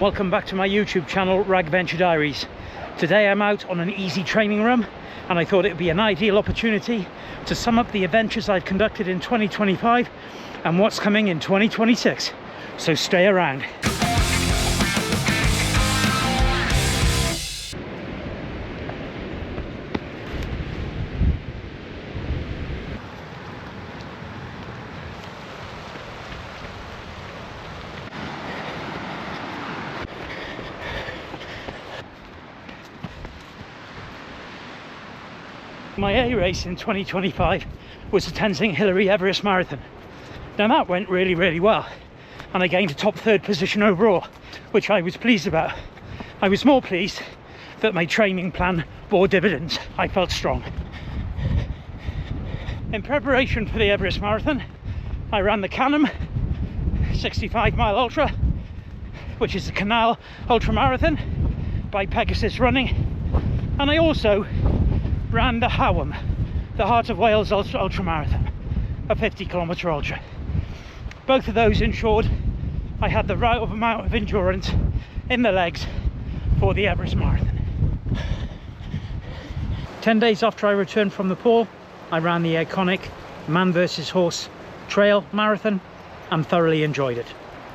Welcome back to my YouTube channel, Rag-venturediaries. Today I'm out on an easy training run, and I thought it would be an ideal opportunity to sum up the adventures I've conducted in 2025 and what's coming in 2026. So stay around. My A race in 2025 was the Tenzing Hillary Everest Marathon. Now that went really well, and I gained a top third position overall, which I was pleased about. I was more pleased that my training plan bore dividends. I felt strong. In preparation for the Everest Marathon, I ran the CANUM 65-mile ultra, which is the Canal Ultra Marathon by Pegasus Running, and I also ran the HOWUM, the Heart of Wales Ultra Marathon, a 50-kilometre ultra. Both of those ensured I had the right amount of endurance in the legs for the Everest Marathon. 10 days after I returned from Nepal, I ran the iconic Man vs Horse Trail Marathon and thoroughly enjoyed it.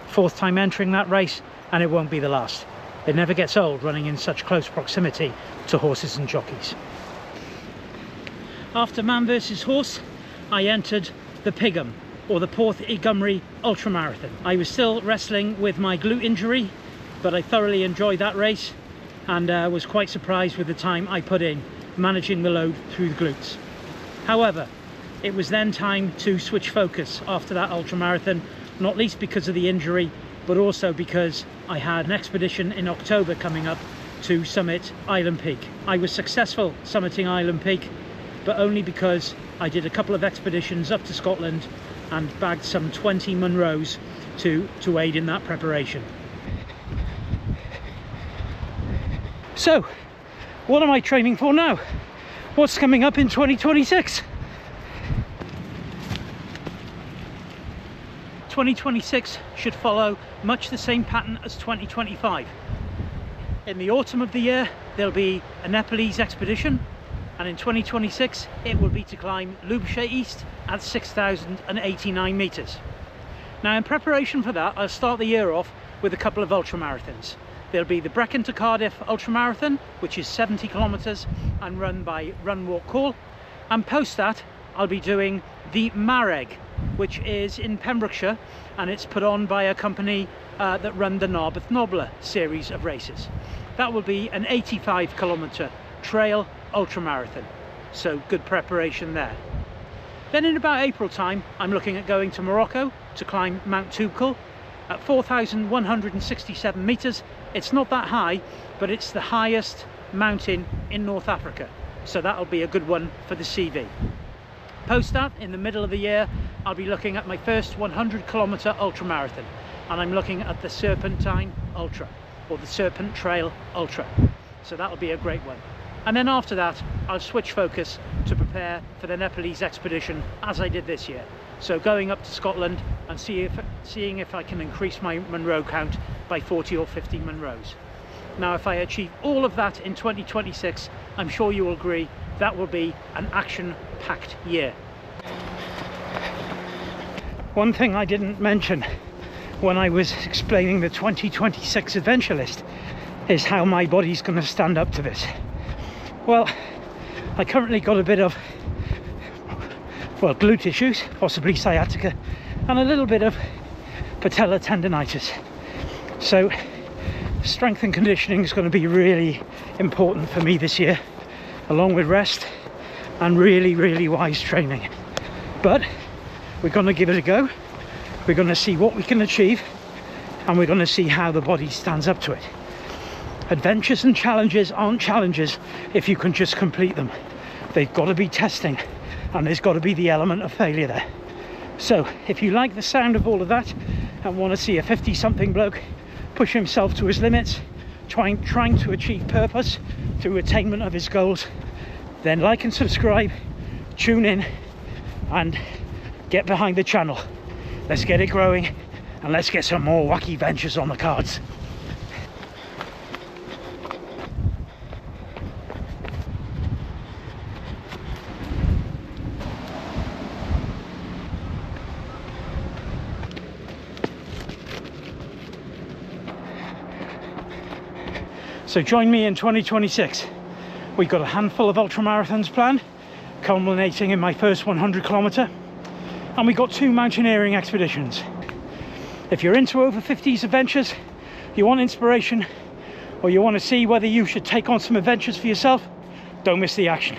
Fourth time entering that race, and it won't be the last. It never gets old running in such close proximity to horses and jockeys. After Man vs Horse, I entered the PIGUM, or the Porth y Gymru Ultra Marathon. I was still wrestling with my glute injury, but I thoroughly enjoyed that race and was quite surprised with the time I put in managing the load through the glutes. However, it was then time to switch focus after that ultra marathon, not least because of the injury, but also because I had an expedition in October coming up to summit Island Peak. I was successful summiting Island Peak, but only because I did a couple of expeditions up to Scotland and bagged some 20 Munros to aid in that preparation. So, what am I training for now? What's coming up in 2026? 2026 should follow much the same pattern as 2025. In the autumn of the year, there'll be a Nepalese expedition, and in 2026 it will be to climb Lobuche East at 6,089 metres. Now, in preparation for that, I'll start the year off with a couple of ultramarathons. There'll be the Brecon to Cardiff ultramarathon, which is 70 kilometres and run by Run Walk Call, and post that I'll be doing the Marreg, which is in Pembrokeshire, and it's put on by a company that run the Narberth Nobler series of races. That will be an 85-kilometre trail ultramarathon, so good preparation there. Then in about April time, I'm looking at going to Morocco to climb Mount Toubkal at 4,167 metres. It's not that high, but it's the highest mountain in North Africa, so that'll be a good one for the CV. Post that, in the middle of the year, I'll be looking at my first 100-kilometre ultramarathon, and I'm looking at the Serpentine Ultra, or the Serpent Trail Ultra, so that'll be a great one. And then after that, I'll switch focus to prepare for the Nepalese expedition, as I did this year. So going up to Scotland and seeing if I can increase my Munro count by 40 or 50 Munros. Now, if I achieve all of that in 2026, I'm sure you will agree that will be an action-packed year. One thing I didn't mention when I was explaining the 2026 adventure list is how my body's going to stand up to this. Well, I currently got a bit of, well, glute issues, possibly sciatica, and a little bit of patella tendonitis. So strength and conditioning is going to be really important for me this year, along with rest and really wise training. But we're going to give it a go. We're going to see what we can achieve, and we're going to see how the body stands up to it. Adventures and challenges aren't challenges if you can just complete them. They've got to be testing, and there's got to be the element of failure there. So if you like the sound of all of that and want to see a 50-something bloke push himself to his limits, trying to achieve purpose through attainment of his goals, then like and subscribe, tune in and get behind the channel. Let's get it growing, and let's get some more wacky ventures on the cards. So join me in 2026. We've got a handful of ultra marathons planned, culminating in my first 100 kilometre, and we've got 2 mountaineering expeditions. If you're into over 50s adventures, you want inspiration, or you want to see whether you should take on some adventures for yourself, don't miss the action.